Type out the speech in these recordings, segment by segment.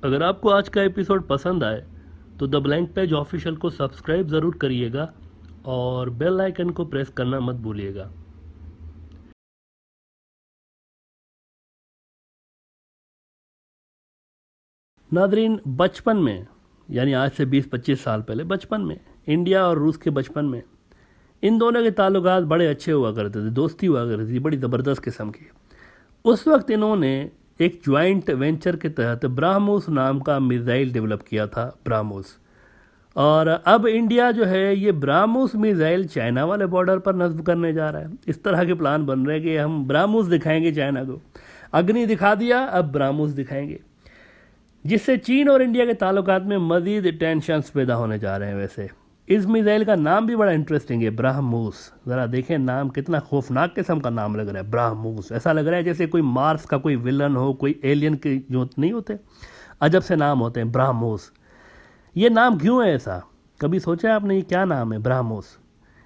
अगर आपको आज का एपिसोड पसंद आए तो द ब्लैंक पेज ऑफिशियल को सब्सक्राइब ज़रूर करिएगा और बेल आइकन को प्रेस करना मत भूलिएगा। नादरीन, बचपन में यानी आज से 20-25 साल पहले बचपन में इंडिया और रूस के बचपन में इन दोनों के ताल्लुकात बड़े अच्छे हुआ करते थे, दोस्ती हुआ करती थी बड़ी ज़बरदस्त किस्म की। उस वक्त इन्होंने एक ज्वाइंट वेंचर के तहत ब्राह्मोस नाम का मिसाइल डेवलप किया था, ब्राह्मोस। और अब इंडिया जो है ये ब्राह्मोस मिसाइल चाइना वाले बॉर्डर पर नस्ब करने जा रहा है। इस तरह के प्लान बन रहे हैं कि हम ब्राह्मोस दिखाएंगे चाइना को। अग्नि दिखा दिया, अब ब्राह्मोस दिखाएंगे, जिससे चीन और इंडिया के ताल्लुकात में मजीद टेंशन्स पैदा होने जा रहे हैं। वैसे इस मिसाइल का नाम भी बड़ा इंटरेस्टिंग है, ब्राह्मोस। ज़रा देखें नाम, कितना खौफनाक किस्म का नाम लग रहा है, ब्राह्मोस। ऐसा लग रहा है जैसे कोई मार्स का कोई विलन हो, कोई एलियन के जो नहीं होते, अजब से नाम होते हैं, ब्राह्मोस। ये नाम क्यों है ऐसा, कभी सोचा आपने ये क्या नाम है ब्राह्मोस?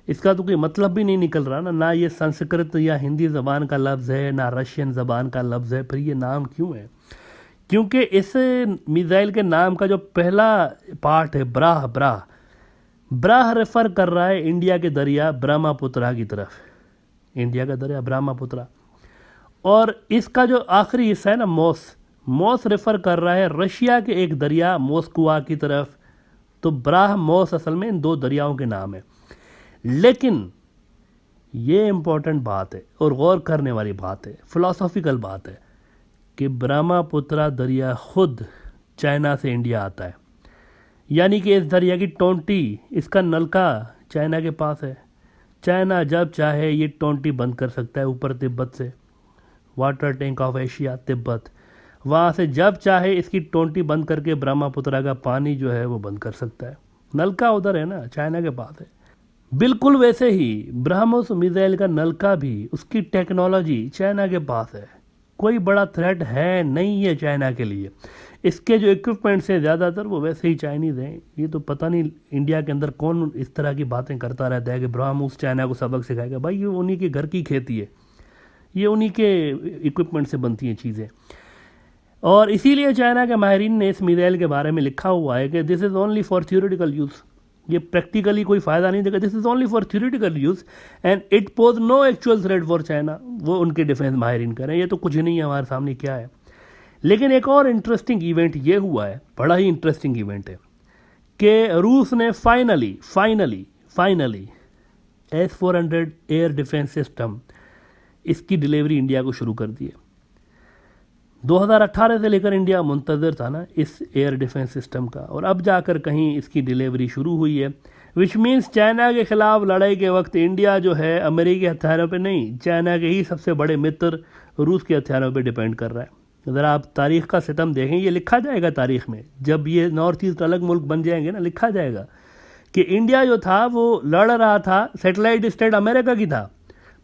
इसका तो कोई मतलब भी नहीं निकल रहा ना ये संस्कृत या हिंदी ज़बान का लफ्ज़ है, ना रशियन ज़बान का लफ्ज़ है, फिर ये नाम क्यों है? क्योंकि इस मिसाइल के नाम का जो पहला पार्ट है, ब्राह ब्राह ब्राह रेफर कर रहा है इंडिया के दरिया ब्रह्मपुत्रा की तरफ, इंडिया का दरिया ब्रह्मपुत्रा। और इसका जो आखिरी हिस्सा है ना, मोस, मोस रेफर कर रहा है रशिया के एक दरिया मोस्कुआ की तरफ। तो ब्राह मोस असल में इन दो दरियाओं के नाम है। लेकिन ये इंपॉर्टेंट बात है और गौर करने वाली बात है, फिलोसॉफिकल बात है, कि ब्रह्मपुत्रा दरिया खुद चाइना से इंडिया आता है। यानी कि इस दरिया की टोंटी, इसका नलका चाइना के पास है। चाइना जब चाहे ये टोंटी बंद कर सकता है ऊपर तिब्बत से, water tank of Asia Tibet, वहाँ से जब चाहे इसकी टोंटी बंद करके ब्रह्मपुत्रा का पानी जो है वो बंद कर सकता है। नलका उधर है ना, चाइना के पास है। बिल्कुल वैसे ही ब्रह्मोस मिसाइल का नलका भी, उसकी टेक्नोलॉजी चाइना के पास है। कोई बड़ा थ्रेट है नहीं है चाइना के लिए। इसके जो इक्विपमेंट्स हैं ज़्यादातर वो वैसे ही चाइनीज़ हैं। ये तो पता नहीं इंडिया के अंदर कौन इस तरह की बातें करता रहता है कि ब्रह्मोस चाइना को सबक सिखाएगा। भाई ये उन्हीं के घर की खेती है, ये उन्हीं के इक्विपमेंट से बनती हैं चीज़ें। और इसीलिए चाइना के माहिरीन ने इस मिसाइल के बारे में लिखा हुआ है कि this is only for theoretical use. ये प्रैक्टिकली कोई फ़ायदा नहीं देगा, this is only for theoretical use and it pose no actual threat for China. वो उनके डिफेंस माहिरीन करें, ये तो कुछ नहीं है हमारे सामने क्या है। लेकिन एक और इंटरेस्टिंग इवेंट ये हुआ है, बड़ा ही इंटरेस्टिंग इवेंट है, कि रूस ने finally S-400 air defence system, इसकी डिलीवरी इंडिया को शुरू कर दी है। 2018 से लेकर इंडिया मुंतज़र था ना इस एयर डिफेंस सिस्टम का, और अब जाकर कहीं इसकी डिलीवरी शुरू हुई है। विच मीन्स चाइना के खिलाफ लड़ाई के वक्त इंडिया जो है अमेरिकी हथियारों पे नहीं, चाइना के ही सबसे बड़े मित्र रूस के हथियारों पे डिपेंड कर रहा है। अगर आप तारीख़ का सितम देखें, ये लिखा जाएगा तारीख़ में, जब ये नॉर्थ ईस्ट अलग मुल्क बन जाएंगे ना, लिखा जाएगा कि इंडिया जो था वो लड़ रहा था, सैटेलाइट स्टेट अमेरिका की था,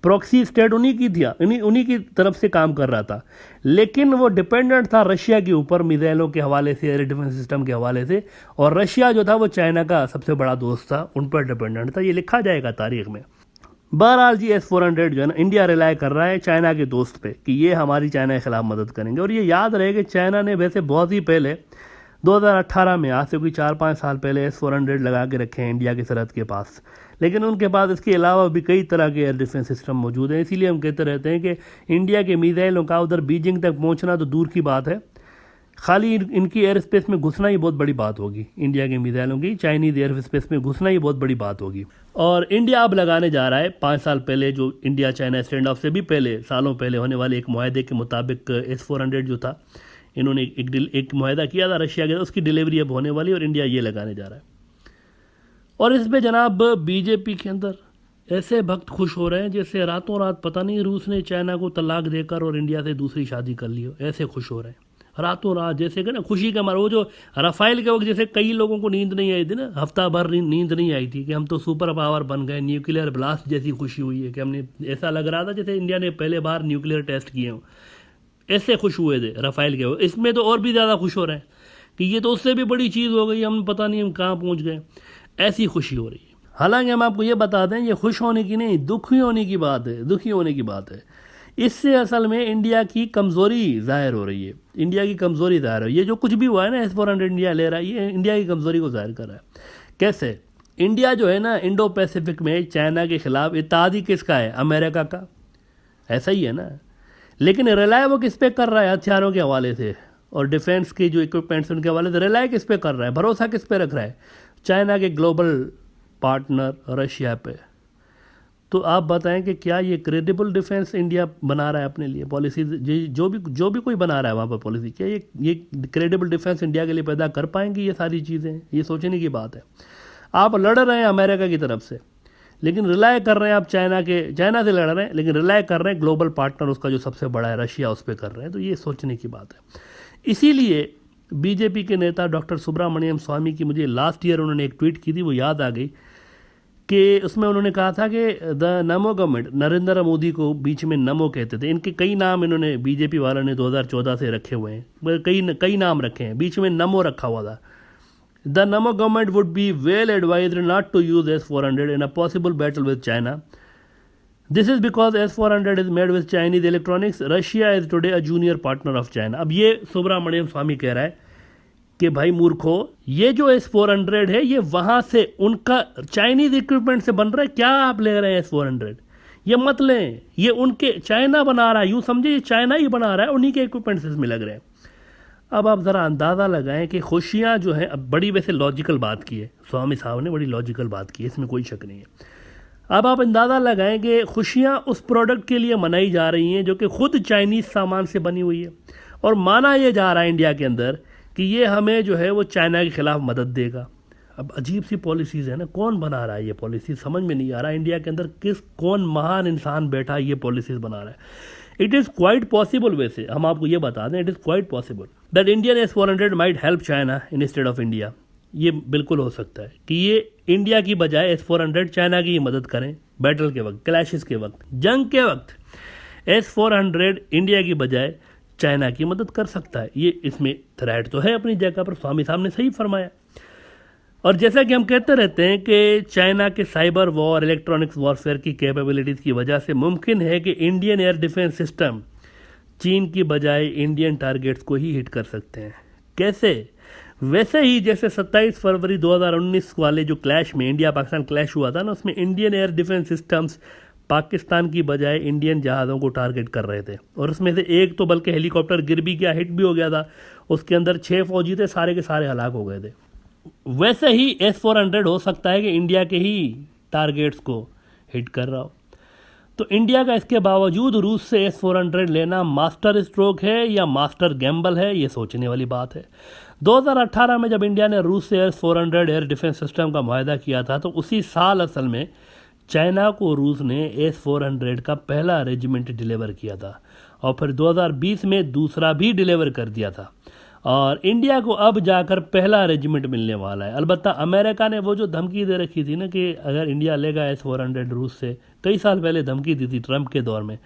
प्रॉक्सी स्टेट उन्हीं की थी, उन्हीं की तरफ से काम कर रहा था, लेकिन वो डिपेंडेंट था रशिया के ऊपर मिसाइलों के हवाले से, एयर डिफेंस सिस्टम के हवाले से। और रशिया जो था वो चाइना का सबसे बड़ा दोस्त था, उन पर डिपेंडेंट था। ये लिखा जाएगा तारीख में। बहरहाल जी, S-400 जो है ना, इंडिया रिलाय कर रहा है चाइना के दोस्त पे कि ये हमारी चाइना के खिलाफ मदद करेंगे। और ये याद रहे कि चाइना ने वैसे बहुत ही पहले 2018 में, आज से कोई 4-5 साल पहले S-400 लगा के रखे हैं इंडिया की सरहद के पास। लेकिन उनके पास इसके अलावा भी कई तरह के एयर डिफेंस सिस्टम मौजूद हैं। इसीलिए हम कहते रहते हैं कि इंडिया के मिसाइलों का उधर बीजिंग तक पहुंचना तो दूर की बात है, खाली इनकी एयर स्पेस में घुसना ही बहुत बड़ी बात होगी। इंडिया के मिसाइलों की चाइनीज़ एयर स्पेस में घुसना ही बहुत बड़ी बात होगी। और इंडिया अब लगाने जा रहा है, 5 साल पहले जो इंडिया चाइना स्टैंड ऑफ से भी पहले, सालों पहले होने वाले एक मुआहदे के मुताबिक S-400 जो था, इन्होंने एक मुआहदा किया था रशिया के, उसकी डिलीवरी अब होने वाली और इंडिया ये लगाने जा रहा है। और इस पर जनाब बीजेपी के अंदर ऐसे भक्त खुश हो रहे हैं जैसे रातों रात पता नहीं रूस ने चाइना को तलाक देकर और इंडिया से दूसरी शादी कर ली हो, ऐसे खुश हो रहे हैं रातों रात। जैसे कि ना खुशी का मारा, वो जो राफेल के वक्त जैसे कई लोगों को नींद नहीं आई थी ना, हफ्ता भर नींद नहीं आई थी कि हम तो सुपर पावर बन गए, न्यूक्लियर ब्लास्ट जैसी खुशी हुई है कि हमने, ऐसा लग रहा था जैसे इंडिया ने पहले बार न्यूक्लियर टेस्ट किए हों, ऐसे खुश हुए थे राफेल के वक्त। इसमें तो और भी ज़्यादा खुश हो रहे हैं कि ये तो उससे भी बड़ी चीज़ हो गई, हम पता नहीं हम कहाँ पहुँच गए, ऐसी खुशी हो रही है। हालांकि हम आपको ये बता दें, ये खुश होने की नहीं, दुखी होने की बात है, दुखी होने की बात है। इससे असल में इंडिया की कमज़ोरी ज़ाहिर हो रही है, इंडिया की कमज़ोरी ज़ाहिर हो रही है। ये जो कुछ भी हुआ है ना S-400 इंडिया ले रहा है, ये इंडिया की कमज़ोरी को ज़ाहिर कर रहा है। कैसे? इंडिया जो है ना इंडो पैसिफिक में चाइना के खिलाफ इत्तेहादी किसका है? अमेरिका का, ऐसा ही है ना। लेकिन रिलाय वो किस पे कर रहा है? हथियारों के हवाले से और डिफेंस की जो इक्विपमेंट्स उनके हवाले से रिलाय किस पे कर रहा है? भरोसा किस पे रख रहा है? चाइना के ग्लोबल पार्टनर रशिया पे। तो आप बताएं कि क्या ये क्रेडिबल डिफेंस इंडिया बना रहा है अपने लिए पॉलिसी? जो भी कोई बना रहा है वहाँ पर पॉलिसी, क्या ये क्रेडिबल डिफेंस इंडिया के लिए पैदा कर पाएंगी? ये सारी चीज़ें, ये सोचने की बात है। आप लड़ रहे हैं अमेरिका की तरफ से, लेकिन रिलाय कर रहे हैं आप चाइना से लड़ रहे हैं, लेकिन रिलाय कर रहे हैं ग्लोबल पार्टनर उसका जो सबसे बड़ा है रशिया, उस पर कर रहे हैं। तो ये सोचने की बात है। इसीलिए बीजेपी के नेता डॉक्टर सुब्रमण्यम स्वामी की मुझे लास्ट ईयर उन्होंने एक ट्वीट की थी, वो याद आ गई कि उसमें उन्होंने कहा था कि the NaMo government, Narendra Modi को बीच में नमो कहते थे। इनके कई नाम इन्होंने बीजेपी वालों ने 2014 से रखे हुए हैं, कई नाम रखे हैं, बीच में नमो रखा हुआ था। The Namo government would be well advised not to use S-400 in a possible battle with China. This is because S-400 is made with Chinese electronics. Russia is today a junior partner of China. अब ये सुब्रमण्यम स्वामी कह रहा है कि भाई मूर्खो, ये जो S-400 है ये वहाँ से उनका चाइनीज इक्विपमेंट से बन रहा है। क्या आप ले रहे हैं S-400? ये मत लें, ये उनके चाइना बना रहा है, यूँ समझे ये चाइना ही बना रहा है, उन्हीं के इक्विपमेंट से इसमें लग रहे हैं। अब आप ज़रा अंदाज़ा लगाएं कि खुशियाँ जो हैं, अब बड़ी वैसे लॉजिकल बात की है स्वामी साहब ने, बड़ी लॉजिकल बात की है, इसमें कोई शक नहीं है। अब आप अंदाज़ा लगाएं कि खुशियाँ उस प्रोडक्ट के लिए मनाई जा रही हैं जो कि ख़ुद चाइनीज़ सामान से बनी हुई है, और माना ये जा रहा है इंडिया के अंदर कि ये हमें जो है वो चाइना के ख़िलाफ़ मदद देगा। अब अजीब सी पॉलिसीज़ है ना, कौन बना रहा है ये पॉलिसी? समझ में नहीं आ रहा इंडिया के अंदर कौन महान इंसान बैठा ये पॉलिसीज़ बना रहा है। इट इज़ क्वाइट पॉसिबल, वैसे हम आपको ये बता दें, it is quite possible that Indian S-400 might help China instead of India. ये बिल्कुल हो सकता है कि ये इंडिया की बजाय S-400 चाइना की मदद करें बैटल के वक्त, क्लैशेस के वक्त, जंग के वक्त। S-400 इंडिया की बजाय चाइना की मदद कर सकता है। ये इसमें थ्रेट तो है अपनी जगह पर, स्वामी साहब ने सही फरमाया। और जैसा कि हम कहते रहते हैं कि चाइना के साइबर वॉर, इलेक्ट्रॉनिक्स वॉरफेयर की कैपेबिलिटीज़ की वजह से मुमकिन है कि इंडियन एयर डिफेंस सिस्टम चीन की बजाय इंडियन टारगेट्स को ही हिट कर सकते हैं। कैसे? वैसे ही जैसे 27 फरवरी 2019 वाले जो क्लैश में, इंडिया पाकिस्तान क्लैश हुआ था ना, उसमें Indian air defence systems Pakistan की बजाय इंडियन जहाज़ों को टारगेट कर रहे थे, और उसमें से एक तो बल्कि हेलीकॉप्टर गिर भी गया, हिट भी हो गया था। उसके अंदर 6 फौजी थे, सारे के सारे हलाक हो गए थे। वैसे ही S-400 हो सकता है कि इंडिया के ही टारगेट्स को हिट कर रहा हो। तो इंडिया का इसके बावजूद रूस से S-400 लेना मास्टर स्ट्रोक है या मास्टर गैम्बल है, ये सोचने वाली बात है। 2018 में जब इंडिया ने रूस से S-400 एयर डिफेंस सिस्टम का मुआहदा किया था, तो उसी साल असल में चाइना को रूस ने S-400 का पहला रेजिमेंट डिलीवर किया था, और फिर 2020 में दूसरा भी डिलीवर कर दिया था, और इंडिया को अब जाकर पहला रेजिमेंट मिलने वाला है। अलबत्ता अमेरिका ने वो जो धमकी दे रखी थी ना कि अगर इंडिया लेगा S-400 रूस से, कई साल पहले धमकी दी थी ट्रंप के दौर में,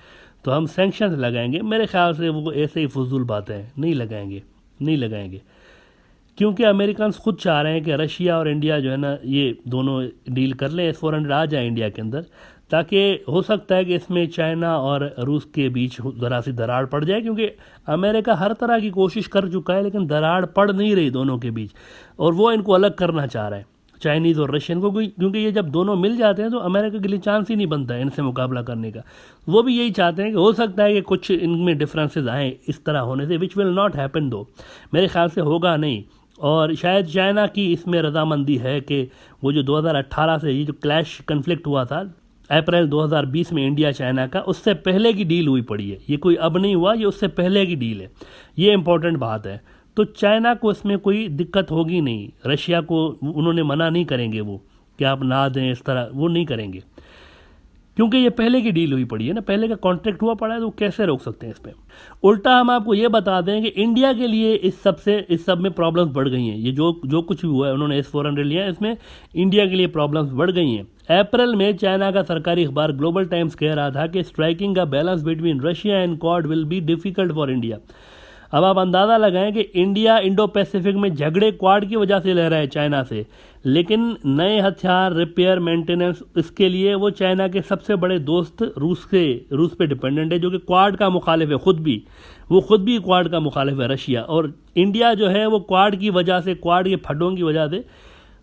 तो हम सैंक्शंस लगाएंगे। मेरे ख्याल से वो ऐसे ही फजूल बातें हैं, नहीं लगाएंगे, क्योंकि अमेरिकन खुद चाह रहे हैं कि रशिया और इंडिया जो है ना, ये दोनों डील कर लें, S-400 आ जाए इंडिया के अंदर, ताकि हो सकता है कि इसमें चाइना और रूस के बीच ज़रा सी दरार पड़ जाए, क्योंकि अमेरिका हर तरह की कोशिश कर चुका है, लेकिन दरार पड़ नहीं रही दोनों के बीच, और वो इनको अलग करना चाह रहा है, चाइनीज़ और रशियन को, क्योंकि ये जब दोनों मिल जाते हैं तो अमेरिका के लिए चांस ही नहीं बनता है इनसे मुकाबला करने का। वो भी यही चाहते हैं कि हो सकता है कि कुछ इनमें डिफरेंसेस आएँ इस तरह होने से, विच विल नॉट हैपन दो, मेरे ख्याल से होगा नहीं। और शायद चाइना की इसमें रजामंदी है कि वो जो 2018 से ये जो क्लैश कन्फ्लिक्ट हुआ था अप्रैल 2020 में इंडिया चाइना का, उससे पहले की डील हुई पड़ी है, ये कोई अब नहीं हुआ, ये उससे पहले की डील है। ये इंपॉर्टेंट बात है। तो चाइना को इसमें कोई दिक्कत होगी नहीं, रशिया को उन्होंने मना नहीं करेंगे वो कि आप ना दें, इस तरह वो नहीं करेंगे, क्योंकि ये पहले की डील हुई पड़ी है ना, पहले का कॉन्ट्रैक्ट हुआ पड़ा है, तो कैसे रोक सकते हैं इस पर। उल्टा हम आपको ये बता दें कि इंडिया के लिए इस सब में प्रॉब्लम्स बढ़ गई हैं। ये जो कुछ भी हुआ है, उन्होंने S-400 लिया है, इसमें इंडिया के लिए प्रॉब्लम्स बढ़ गई हैं। अप्रैल में चाइना का सरकारी अखबार ग्लोबल टाइम्स कह रहा था कि striking a balance between Russia and quad will be difficult for India. अब आप अंदाज़ा लगाएं कि इंडिया इंडो पैसिफिक में झगड़े क्वाड की वजह से ले रहा है चाइना से, लेकिन नए हथियार, रिपेयर, मेंटेनेंस, इसके लिए वो चाइना के सबसे बड़े दोस्त रूस पे डिपेंडेंट है, जो कि क्वाड का मुखालिफ है। वो खुद भी क्वाड का मुखालिफ है, रशिया। और इंडिया जो है वो क्वाड की वजह से, क्वाड के फंडों की वजह से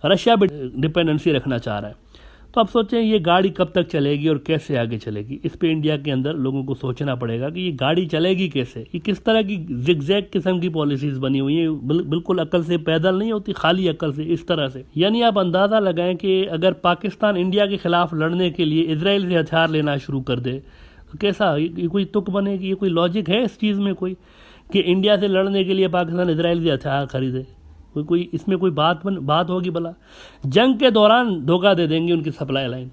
रशिया पे डिपेंडेंसी रखना चाह रहा है। तो अब सोचें ये गाड़ी कब तक चलेगी और कैसे आगे चलेगी। इस पे इंडिया के अंदर लोगों को सोचना पड़ेगा कि ये गाड़ी चलेगी कैसे, ये किस तरह की जिगजैग किस्म की पॉलिसीज बनी हुई हैं, बिल्कुल अकल से पैदल नहीं होती, खाली अकल से, इस तरह से। यानी आप अंदाज़ा लगाएं कि अगर पाकिस्तान इंडिया के खिलाफ लड़ने के लिए इजराइल से हथियार लेना शुरू कर दे तो कैसा, ये कोई तुक बनेगी, ये कोई लॉजिक है इस चीज़ में कोई, कि इंडिया से लड़ने के लिए पाकिस्तान इजराइल से हथियार खरीदे? कोई इसमें कोई बात होगी भला? जंग के दौरान धोखा दे देंगे उनकी सप्लाई लाइन,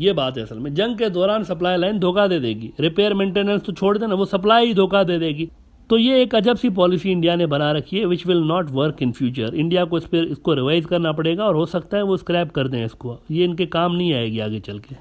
ये बात है असल में। जंग के दौरान सप्लाई लाइन धोखा दे देगी, रिपेयर मेंटेनेंस तो छोड़ देना, वो सप्लाई ही धोखा दे देगी। तो ये एक अजब सी पॉलिसी इंडिया ने बना रखी है, which will not work in future. India को इसको रिवाइज करना पड़ेगा और हो सकता है वो स्क्रैप कर दें इसको, ये इनके काम नहीं आएगी आगे चल के।